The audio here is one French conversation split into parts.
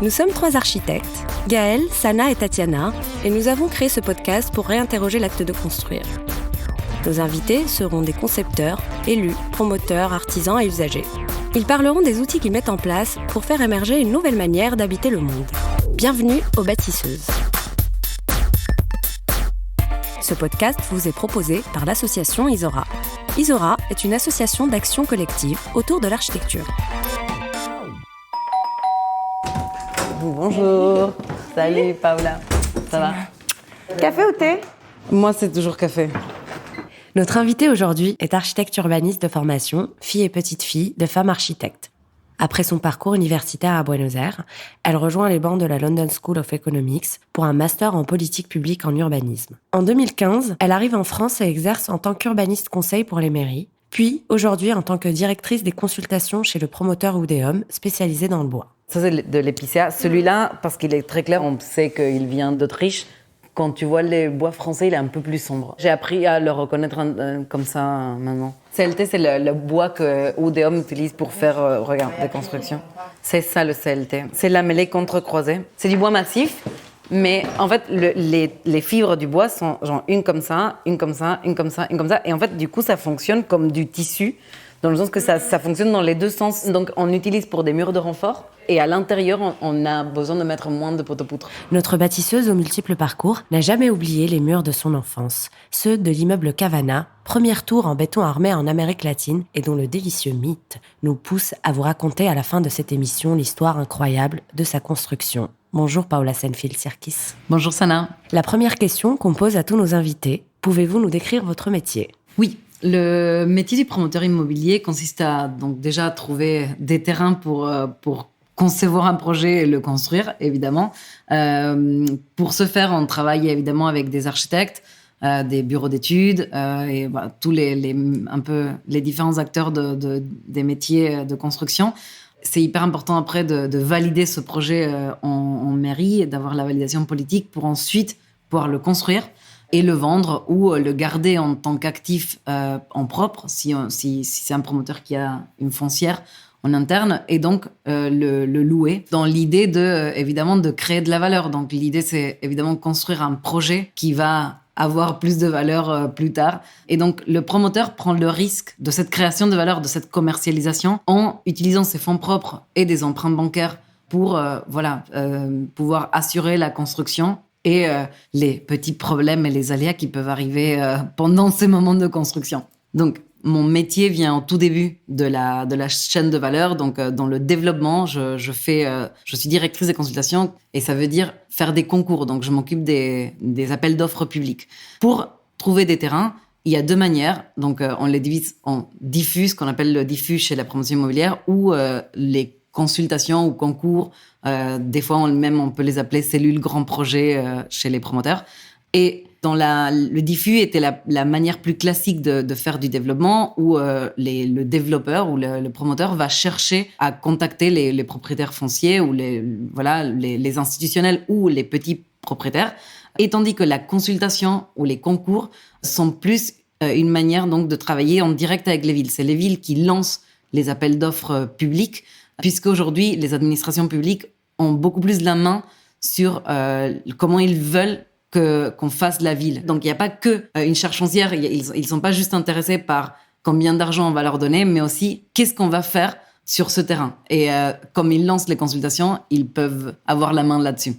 Nous sommes 3 architectes, Gaëlle, Sana et Tatiana, et nous avons créé ce podcast pour réinterroger l'acte de construire. Nos invités seront des concepteurs, élus, promoteurs, artisans et usagers. Ils parleront des outils qu'ils mettent en place pour faire émerger une nouvelle manière d'habiter le monde. Bienvenue aux Bâtisseuses. Ce podcast vous est proposé par l'association Isora. Isora est une association d'action collective autour de l'architecture. Bonjour. Salut Paola. Ça va? Café ou thé? Moi, c'est toujours café. Notre invitée aujourd'hui est architecte urbaniste de formation, fille et petite fille de femme architecte. Après son parcours universitaire à Buenos Aires, elle rejoint les bancs de la London School of Economics pour un master en politique publique en urbanisme. En 2015, elle arrive en France et exerce en tant qu'urbaniste conseil pour les mairies, puis aujourd'hui en tant que directrice des consultations chez le promoteur Oudéum, spécialisé dans le bois. Ça, c'est de l'épicéa. Celui-là, parce qu'il est très clair, on sait qu'il vient d'Autriche. Quand tu vois les bois français, il est un peu plus sombre. J'ai appris à le reconnaître comme ça maintenant. CLT, c'est le bois que Oudéum utilise pour faire des constructions. C'est ça le CLT. C'est la mêlée contre-croisée. C'est du bois massif, mais en fait, les fibres du bois sont genre une comme ça, une comme ça, une comme ça, une comme ça. Et en fait, du coup, ça fonctionne comme du tissu, dans le sens que ça fonctionne dans les deux sens. Donc, on utilise pour des murs de renfort. Et à l'intérieur, on a besoin de mettre moins de poteaux-poutres. Notre bâtisseuse aux multiples parcours n'a jamais oublié les murs de son enfance, ceux de l'immeuble Cavana, première tour en béton armé en Amérique latine et dont le délicieux mythe nous pousse à vous raconter à la fin de cette émission l'histoire incroyable de sa construction. Bonjour Paola Senfield-Sirkis. Bonjour Sana. La première question qu'on pose à tous nos invités, pouvez-vous nous décrire votre métier ? Oui. Le métier du promoteur immobilier consiste à donc déjà trouver des terrains pour concevoir un projet et le construire, évidemment. Pour ce faire, on travaille évidemment avec des architectes, des bureaux d'études et tous les différents acteurs des métiers de construction. C'est hyper important après de valider ce projet en mairie et d'avoir la validation politique pour ensuite pouvoir le construire et le vendre ou le garder en tant qu'actif en propre, si c'est un promoteur qui a une foncière en interne, et donc le louer, dans l'idée évidemment de créer de la valeur. Donc l'idée, c'est évidemment construire un projet qui va avoir plus de valeur plus tard. Et donc le promoteur prend le risque de cette création de valeur, de cette commercialisation, en utilisant ses fonds propres et des emprunts bancaires pour pouvoir assurer la construction et les petits problèmes et les aléas qui peuvent arriver pendant ces moments de construction. Donc, mon métier vient au tout début de la chaîne de valeur. Donc, dans le développement, je suis directrice des consultations et ça veut dire faire des concours. Donc, je m'occupe des appels d'offres publics. Pour trouver des terrains, il y a 2 manières. Donc, on les divise en diffus, ce qu'on appelle le diffus chez la promotion immobilière, ou les consultations ou concours. Des fois, on peut les appeler cellules grands projets chez les promoteurs. Et le diffus était la manière plus classique de faire du développement où le développeur ou le promoteur va chercher à contacter les propriétaires fonciers ou les institutionnels ou les petits propriétaires. Et tandis que la consultation ou les concours sont plus une manière donc de travailler en direct avec les villes. C'est les villes qui lancent les appels d'offres publics, puisqu'aujourd'hui, les administrations publiques ont beaucoup plus la main sur comment ils veulent qu'on fasse la ville. Donc, il n'y a pas que une charge foncière. Ils ne sont pas juste intéressés par combien d'argent on va leur donner, mais aussi qu'est-ce qu'on va faire sur ce terrain. Et comme ils lancent les consultations, ils peuvent avoir la main là-dessus.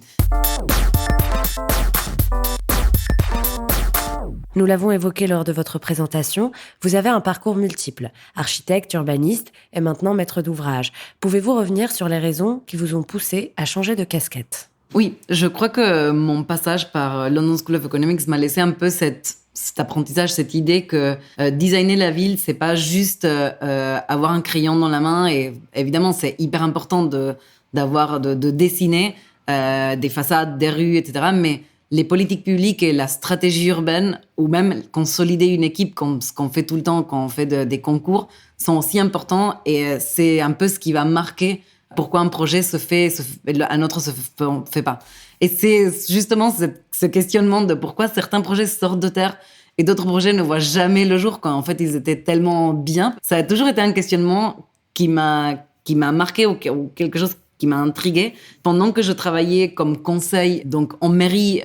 Nous l'avons évoqué lors de votre présentation, vous avez un parcours multiple, architecte, urbaniste et maintenant maître d'ouvrage. Pouvez-vous revenir sur les raisons qui vous ont poussé à changer de casquette ? Oui, je crois que mon passage par London School of Economics m'a laissé un peu cet apprentissage, cette idée que designer la ville, c'est pas juste avoir un crayon dans la main. Et évidemment, c'est hyper important de dessiner des façades, des rues, etc. Mais les politiques publiques et la stratégie urbaine, ou même consolider une équipe, comme ce qu'on fait tout le temps quand on fait des concours, sont aussi importants. Et c'est un peu ce qui va marquer pourquoi un projet se fait, un autre se fait pas. Et c'est justement ce questionnement de pourquoi certains projets sortent de terre et d'autres projets ne voient jamais le jour quand en fait ils étaient tellement bien. Ça a toujours été un questionnement qui m'a marqué ou quelque chose qui m'a intriguée. Pendant que je travaillais comme conseil donc en mairie,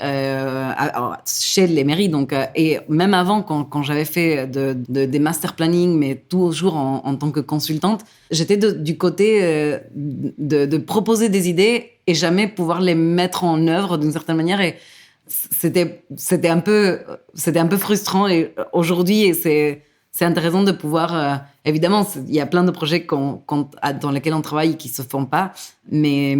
chez les mairies, donc, et même avant, quand j'avais fait des master planning, mais toujours en tant que consultante, j'étais du côté de proposer des idées et jamais pouvoir les mettre en œuvre d'une certaine manière. Et c'était un peu frustrant. Et aujourd'hui, et c'est intéressant de pouvoir... évidemment, il y a plein de projets dans lesquels on travaille qui se font pas, mais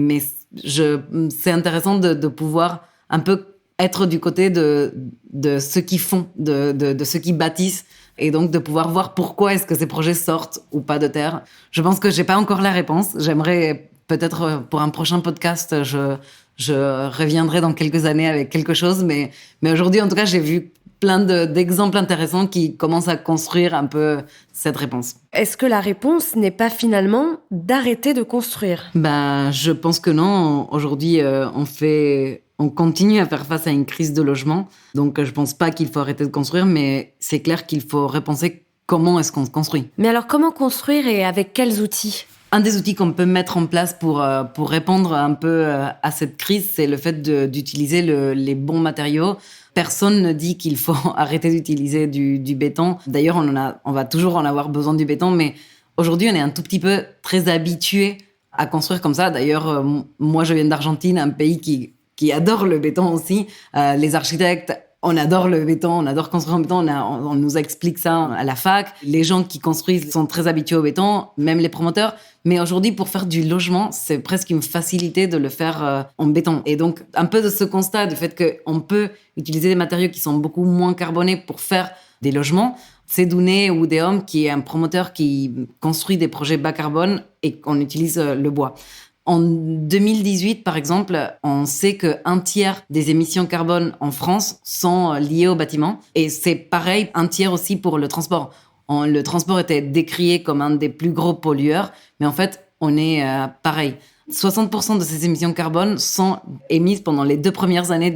c'est intéressant de pouvoir un peu être du côté de ceux qui font, de ceux qui bâtissent, et donc de pouvoir voir pourquoi est-ce que ces projets sortent ou pas de terre. Je pense que j'ai pas encore la réponse. J'aimerais peut-être pour un prochain podcast, je reviendrai dans quelques années avec quelque chose, mais aujourd'hui, en tout cas, j'ai vu plein d'exemples intéressants qui commencent à construire un peu cette réponse. Est-ce que la réponse n'est pas finalement d'arrêter de construire ? Je pense que non. Aujourd'hui, on continue à faire face à une crise de logement. Donc, je pense pas qu'il faut arrêter de construire, mais c'est clair qu'il faut repenser comment est-ce qu'on se construit. Mais alors, comment construire et avec quels outils ? Un des outils qu'on peut mettre en place pour répondre un peu à cette crise, c'est le fait d'utiliser les bons matériaux. Personne ne dit qu'il faut arrêter d'utiliser du béton. D'ailleurs, on va toujours en avoir besoin du béton, mais aujourd'hui, on est un tout petit peu très habitué à construire comme ça. D'ailleurs, moi, je viens d'Argentine, un pays qui adore le béton aussi. Les architectes, on adore le béton, on adore construire en béton, on nous explique ça à la fac. Les gens qui construisent sont très habitués au béton, même les promoteurs. Mais aujourd'hui, pour faire du logement, c'est presque une facilité de le faire en béton. Et donc, un peu de ce constat du fait qu'on peut utiliser des matériaux qui sont beaucoup moins carbonés pour faire des logements. Cedouné ou Deom, qui est un promoteur qui construit des projets bas carbone et qu'on utilise le bois. En 2018, par exemple, on sait qu'un tiers des émissions carbone en France sont liées au bâtiment. Et c'est pareil, un tiers aussi pour le transport. Le transport était décrié comme un des plus gros pollueurs, mais en fait, on est pareil. 60% de ces émissions carbone sont émises pendant les 2 premières années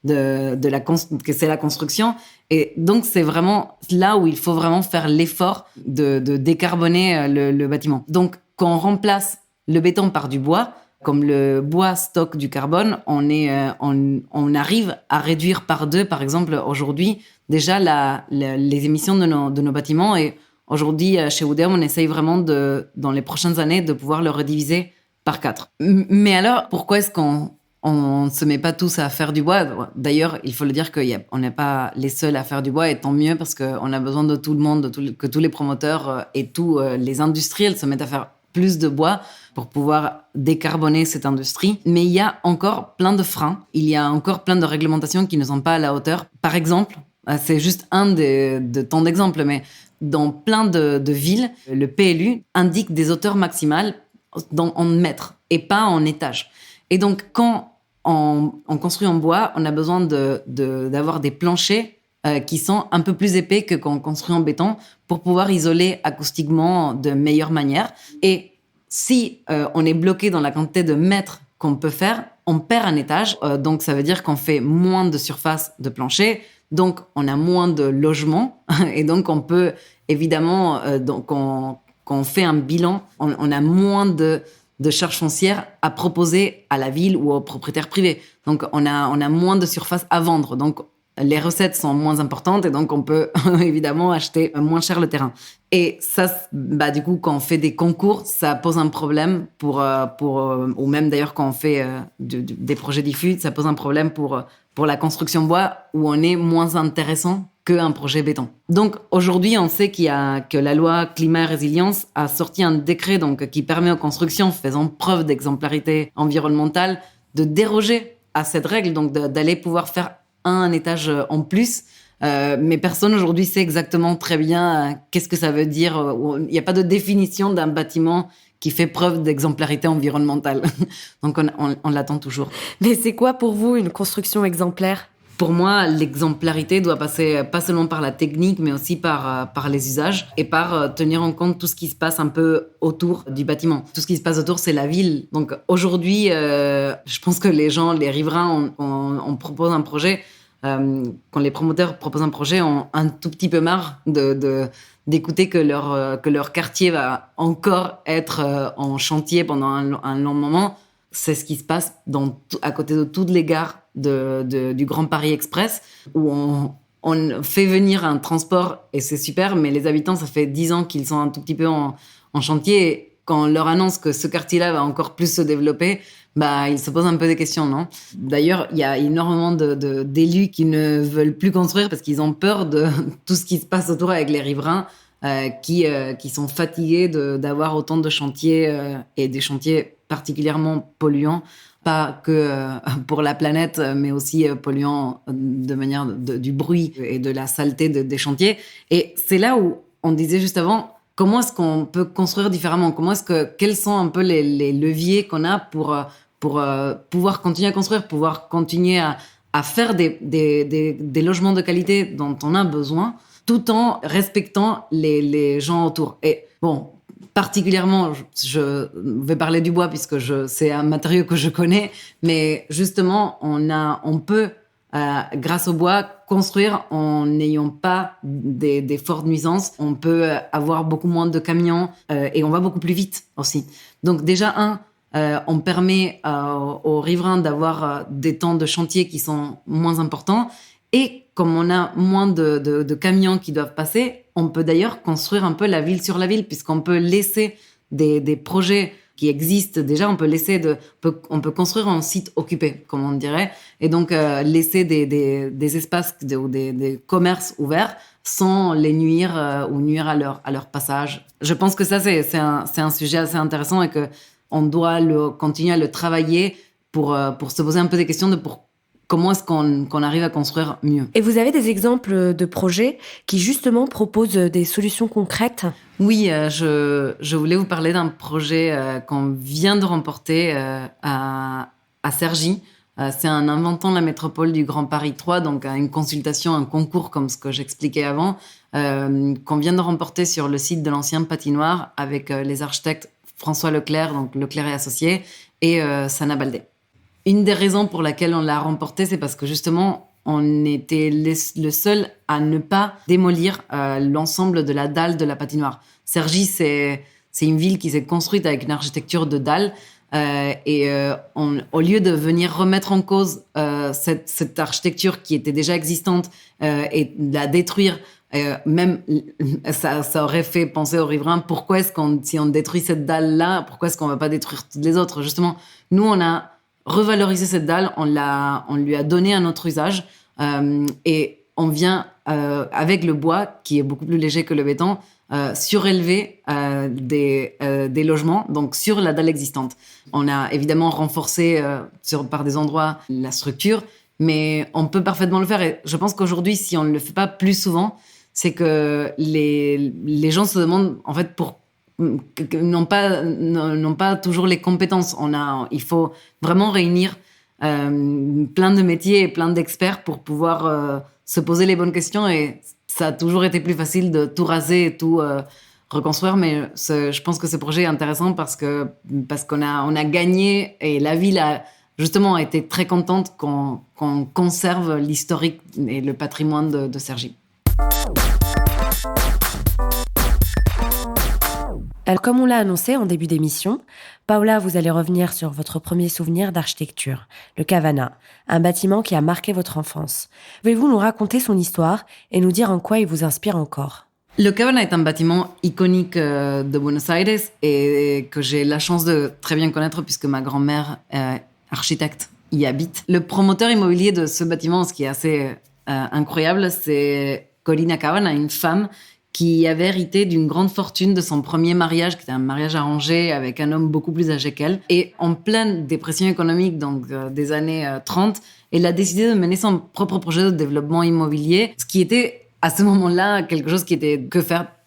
que c'est la construction. Et donc, c'est vraiment là où il faut vraiment faire l'effort de décarboner le bâtiment. Donc, quand on remplace le béton par du bois, comme le bois stocke du carbone, on arrive à réduire par 2, par exemple, aujourd'hui, déjà les émissions de nos bâtiments. Et aujourd'hui, chez Oudéum, on essaye vraiment dans les prochaines années, de pouvoir le rediviser par 4. Mais alors, pourquoi est-ce qu'on ne se met pas tous à faire du bois ? D'ailleurs, il faut le dire qu'on n'est pas les seuls à faire du bois, et tant mieux, parce qu'on a besoin de tout le monde, que tous les promoteurs et tous les industriels se mettent à faire plus de bois pour pouvoir décarboner cette industrie. Mais il y a encore plein de freins. Il y a encore plein de réglementations qui ne sont pas à la hauteur. Par exemple, c'est juste un de tant d'exemples, mais dans plein de villes, le PLU indique des hauteurs maximales en mètres et pas en étages. Et donc, quand on construit en bois, on a besoin d'avoir des planchers qui sont un peu plus épais que quand on construit en béton pour pouvoir isoler acoustiquement de meilleure manière. Et si on est bloqué dans la quantité de mètres qu'on peut faire, on perd un étage. Donc, ça veut dire qu'on fait moins de surface de plancher. Donc, on a moins de logements. Et donc, on peut, évidemment, quand on fait un bilan, on a moins de charges foncières à proposer à la ville ou aux propriétaires privés. Donc, on a moins de surface à vendre. Donc, les recettes sont moins importantes et donc on peut évidemment acheter moins cher le terrain. Et ça, du coup, quand on fait des concours, ça pose un problème ou même d'ailleurs quand on fait des projets diffus, ça pose un problème pour la construction bois où on est moins intéressant qu'un projet béton. Donc aujourd'hui, on sait que la loi climat et résilience a sorti un décret qui permet aux constructions faisant preuve d'exemplarité environnementale de déroger à cette règle, donc d'aller pouvoir faire un étage en plus. Mais personne aujourd'hui sait exactement très bien qu'est-ce que ça veut dire. Il n'y a pas de définition d'un bâtiment qui fait preuve d'exemplarité environnementale. Donc on l'attend toujours. Mais c'est quoi pour vous une construction exemplaire ? Pour moi, l'exemplarité doit passer pas seulement par la technique, mais aussi par les usages et par tenir en compte tout ce qui se passe un peu autour du bâtiment. Tout ce qui se passe autour, c'est la ville. Donc aujourd'hui, je pense que les riverains, on propose un projet. quand les promoteurs proposent un projet, ont un tout petit peu marre d'écouter que leur quartier va encore être en chantier pendant un long moment. C'est ce qui se passe à côté de toutes les gares du Grand Paris Express, où on fait venir un transport et c'est super, mais les habitants, ça fait 10 ans qu'ils sont un tout petit peu en chantier. Et quand on leur annonce que ce quartier-là va encore plus se développer, ils se posent un peu des questions, non? D'ailleurs, il y a énormément d'élus qui ne veulent plus construire parce qu'ils ont peur de tout ce qui se passe autour avec les riverains, qui sont fatigués d'avoir autant de chantiers et des chantiers particulièrement polluants, pas que pour la planète, mais aussi polluants de manière du bruit et de la saleté des chantiers. Et c'est là où on disait juste avant, comment est-ce qu'on peut construire différemment? Quels sont un peu les leviers qu'on a pour pouvoir continuer à construire, pouvoir continuer à faire des logements de qualité dont on a besoin, tout en respectant les gens autour. Et bon, particulièrement, je vais parler du bois puisque c'est un matériau que je connais, mais justement, on peut, grâce au bois, construire en n'ayant pas des fortes nuisances. On peut avoir beaucoup moins de camions et on va beaucoup plus vite aussi. Donc déjà, on permet aux riverains d'avoir des temps de chantier qui sont moins importants. Et comme on a moins de camions qui doivent passer, on peut d'ailleurs construire un peu la ville sur la ville, puisqu'on peut laisser des projets qui existent déjà, on peut construire en site occupé, comme on dirait, et donc laisser des espaces ou des commerces ouverts sans les nuire ou nuire à leur passage. Je pense que ça, c'est un sujet assez intéressant et que on doit continuer à le travailler pour se poser un peu des questions de comment est-ce qu'on arrive à construire mieux. Et vous avez des exemples de projets qui justement proposent des solutions concrètes? Oui, je voulais vous parler d'un projet qu'on vient de remporter à Cergy. C'est un Inventant la métropole du Grand Paris 3, donc une consultation, un concours comme ce que j'expliquais avant, qu'on vient de remporter sur le site de l'ancien patinoire avec les architectes François Leclerc, donc Leclerc et Associés, et Sana Baldé. Une des raisons pour laquelle on l'a remporté, c'est parce que justement, on était le seul à ne pas démolir l'ensemble de la dalle de la patinoire. Cergy, c'est une ville qui s'est construite avec une architecture de dalle. Au lieu de venir remettre en cause cette architecture qui était déjà existante et de la détruire, même ça aurait fait penser aux riverains, pourquoi est-ce si on détruit cette dalle-là, pourquoi est-ce qu'on va pas détruire toutes les autres? Justement, nous, on a revalorisé cette dalle, on lui a donné un autre usage et on vient avec le bois, qui est beaucoup plus léger que le béton, surélever des logements, donc sur la dalle existante. On a évidemment renforcé par des endroits la structure, mais on peut parfaitement le faire. Et je pense qu'aujourd'hui, si on ne le fait pas plus souvent, c'est que les gens se demandent, en fait, n'ont pas toujours les compétences. Il faut vraiment réunir plein de métiers et plein d'experts pour pouvoir se poser les bonnes questions. Et ça a toujours été plus facile de tout raser et tout reconstruire. Mais je pense que ce projet est intéressant parce qu'on a gagné et la ville a justement été très contente qu'on conserve l'historique et le patrimoine de Cergy. Alors, comme on l'a annoncé en début d'émission, Paola, vous allez revenir sur votre premier souvenir d'architecture, le Cavana, un bâtiment qui a marqué votre enfance. Pouvez-vous nous raconter son histoire et nous dire en quoi il vous inspire encore? Le Cavana est un bâtiment iconique de Buenos Aires et que j'ai la chance de très bien connaître puisque ma grand-mère, architecte, y habite. Le promoteur immobilier de ce bâtiment, ce qui est assez incroyable, c'est Corina Cavana, une femme qui avait hérité d'une grande fortune de son premier mariage, qui était un mariage arrangé avec un homme beaucoup plus âgé qu'elle. Et en pleine dépression économique, donc des années 30, elle a décidé de mener son propre projet de développement immobilier, ce qui était à ce moment-là quelque chose qui était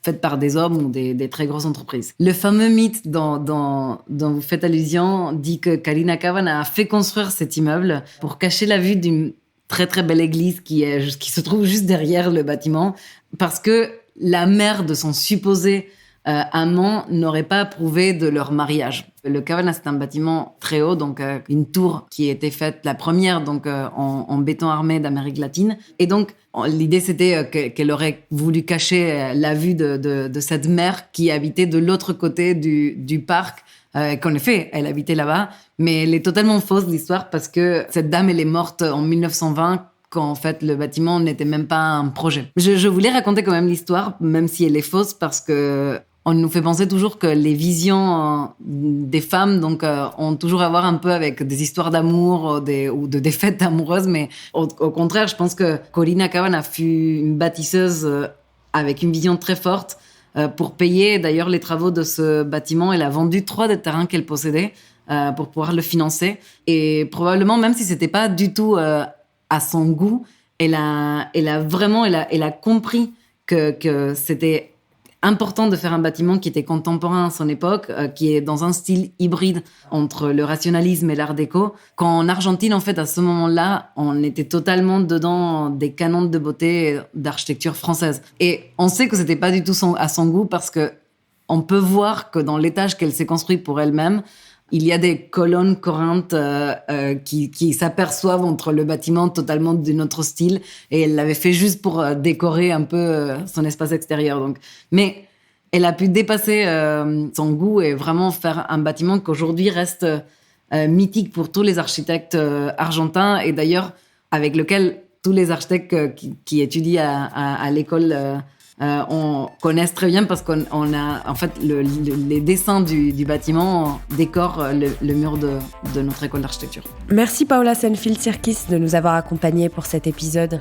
fait par des hommes ou des très grosses entreprises. Le fameux mythe dont vous faites allusion dit que Corina Cavana a fait construire cet immeuble pour cacher la vue d'une très très belle église qui se trouve juste derrière le bâtiment, parce que la mère de son supposé amants n'auraient pas approuvé de leur mariage. Le Kavanagh, c'est un bâtiment très haut, donc une tour qui était faite, la première donc en béton armé d'Amérique latine. Et donc, l'idée, c'était qu'elle aurait voulu cacher la vue de cette mère qui habitait de l'autre côté du parc. Qu'en effet, elle habitait là-bas, mais elle est totalement fausse, l'histoire, parce que cette dame, elle est morte en 1920, quand en fait le bâtiment n'était même pas un projet. Je voulais raconter quand même l'histoire, même si elle est fausse, parce que on nous fait penser toujours que les visions des femmes ont toujours à voir un peu avec des histoires d'amour ou de défaites amoureuses, mais au contraire, je pense que Corina Kavanagh fut une bâtisseuse avec une vision très forte. Pour payer d'ailleurs les travaux de ce bâtiment, elle a vendu 3 des terrains qu'elle possédait pour pouvoir le financer. Et probablement, même si c'était pas du tout à son goût, elle a compris que c'était important de faire un bâtiment qui était contemporain à son époque, qui est dans un style hybride entre le rationalisme et l'art déco. Quand en Argentine, en fait, à ce moment-là, on était totalement dedans des canons de beauté d'architecture française. Et on sait que c'était pas du tout à son goût, parce que on peut voir que dans l'étage qu'elle s'est construit pour elle-même, il y a des colonnes corinthes qui s'aperçoivent entre le bâtiment totalement d'un autre style, et elle l'avait fait juste pour décorer un peu son espace extérieur. Donc. Mais elle a pu dépasser son goût et vraiment faire un bâtiment qu'aujourd'hui reste mythique pour tous les architectes argentins, et d'ailleurs avec lequel tous les architectes qui étudient à l'école on connaisse très bien, parce qu'on a en fait les dessins du bâtiment décorent le mur de notre école d'architecture. Merci Paola Senfield-Sirkis de nous avoir accompagnés pour cet épisode.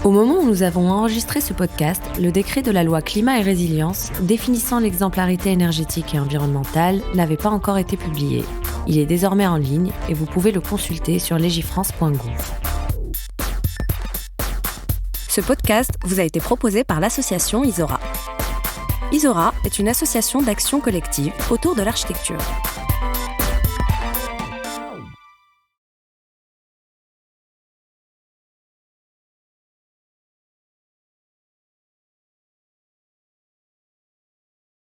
Au moment où nous avons enregistré ce podcast, le décret de la loi Climat et Résilience définissant l'exemplarité énergétique et environnementale n'avait pas encore été publié. Il est désormais en ligne et vous pouvez le consulter sur legifrance.gouv. Ce podcast vous a été proposé par l'association Isora. Isora est une association d'action collective autour de l'architecture.